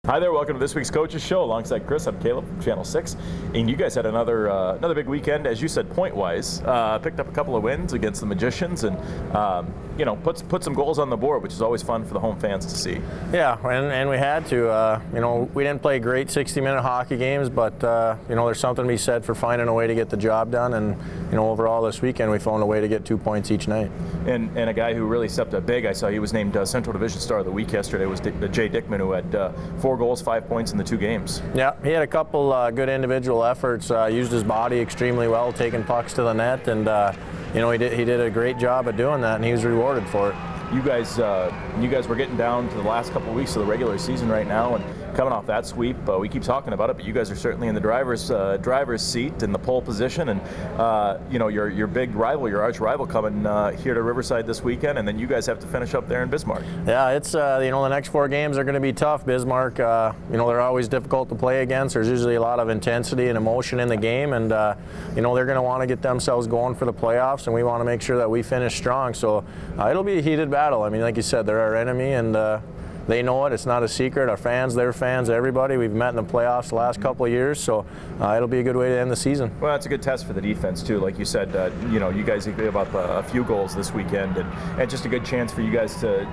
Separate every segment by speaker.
Speaker 1: Hi there, welcome to this week's Coaches Show. Alongside Chris, I'm Caleb from Channel 6. And you guys had another big weekend, as you said, point-wise. Picked up a couple of wins against the Magicians and, put some goals on the board, which is always fun for the home fans to see.
Speaker 2: Yeah, and we had to. We didn't play great 60-minute hockey games, but, there's something to be said for finding a way to get the job done. And, overall this weekend we found a way to get 2 points each night.
Speaker 1: And a guy who really stepped up big, I saw he was named Central Division Star of the Week yesterday, was Jay Dickman, who had 4 goals, 5 points in the 2 games.
Speaker 2: Yeah, he had a couple good individual efforts, used his body extremely well, taking pucks to the net, and he did a great job at doing that, and he was rewarded for it.
Speaker 1: You guys were getting down to the last couple of weeks of the regular season right now, and coming off that sweep, we keep talking about it, but you guys are certainly in the driver's seat in the pole position, and your big rival, your arch rival, coming here to Riverside this weekend, and then you guys have to finish up there in Bismarck.
Speaker 2: Yeah, it's the next 4 games are going to be tough. Bismarck, they're always difficult to play against. There's usually a lot of intensity and emotion in the game, and they're going to want to get themselves going for the playoffs, and we want to make sure that we finish strong. So it'll be a heated battle. I mean, like you said, they're our enemy, and they know it. It's not a secret. Our fans, their fans, everybody. We've met in the playoffs the last couple of years, so it'll be a good way to end the season.
Speaker 1: Well, it's a good test for the defense too. Like you said, you guys gave up a few goals this weekend, and just a good chance for you guys to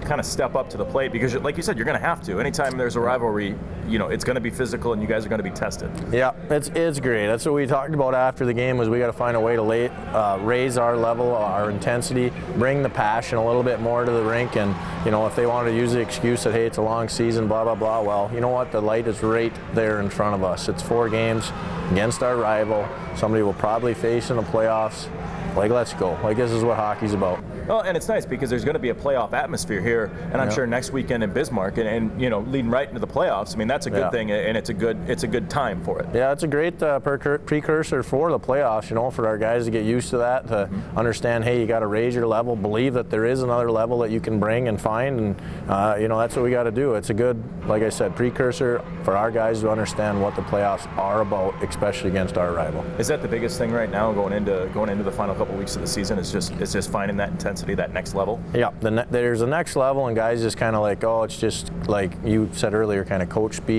Speaker 1: kind of step up to the plate, because, like you said, you're going to have to. Anytime there's a rivalry, it's going to be physical, and you guys are going to be tested.
Speaker 2: Yeah, it's great. That's what we talked about after the game. Was we got to find a way to raise our level, our intensity, bring the passion a little bit more to the rink, and if they wanted to use the excuse that, hey, it's a long season, blah, blah, blah, well, you know what? The light is right there in front of us. It's 4 games against our rival, somebody we'll probably face in the playoffs. Like, let's go. Like, this is what hockey's about.
Speaker 1: Well, and it's nice because there's going to be a playoff atmosphere here, and I'm sure next weekend in Bismarck, and leading right into the playoffs. I mean, that's a good thing, and it's a good time for it.
Speaker 2: Yeah, it's a great precursor for the playoffs. For our guys to get used to that, to understand, hey, you got to raise your level, believe that there is another level that you can bring and find, and that's what we got to do. It's a good, like I said, precursor for our guys to understand what the playoffs are about, especially against our rival.
Speaker 1: Is that the biggest thing right now, going into the final couple weeks of the season? Is just finding that intensity, that next level?
Speaker 2: Yeah, there's a next level, and guys just kind of like, oh, it's just like you said earlier, kind of coach speak.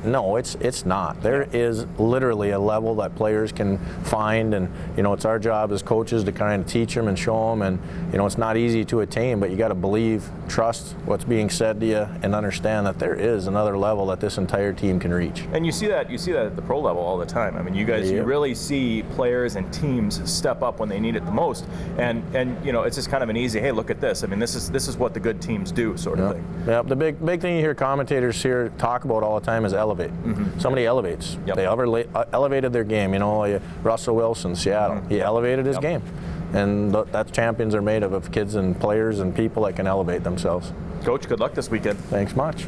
Speaker 2: No, it's not. There is literally a level that players can find, and it's our job as coaches to kind of teach them and show them, and it's not easy to attain, but you got to believe, trust what's being said to you, and understand that there is another level that this entire team can reach.
Speaker 1: And you see that at the pro level all the time. I mean, you guys, you really see players and teams step up when they need it the most, and it's just kind of an easy, hey, look at this. I mean, this is what the good teams do, sort of thing.
Speaker 2: Yeah, the big thing you hear commentators here talk about all the time is elevate. Somebody elevates. They elevated their game. Russell Wilson, Seattle, he elevated his game, and that's champions are made of kids and players and people that can elevate themselves.
Speaker 1: Coach, good luck this weekend.
Speaker 2: Thanks much.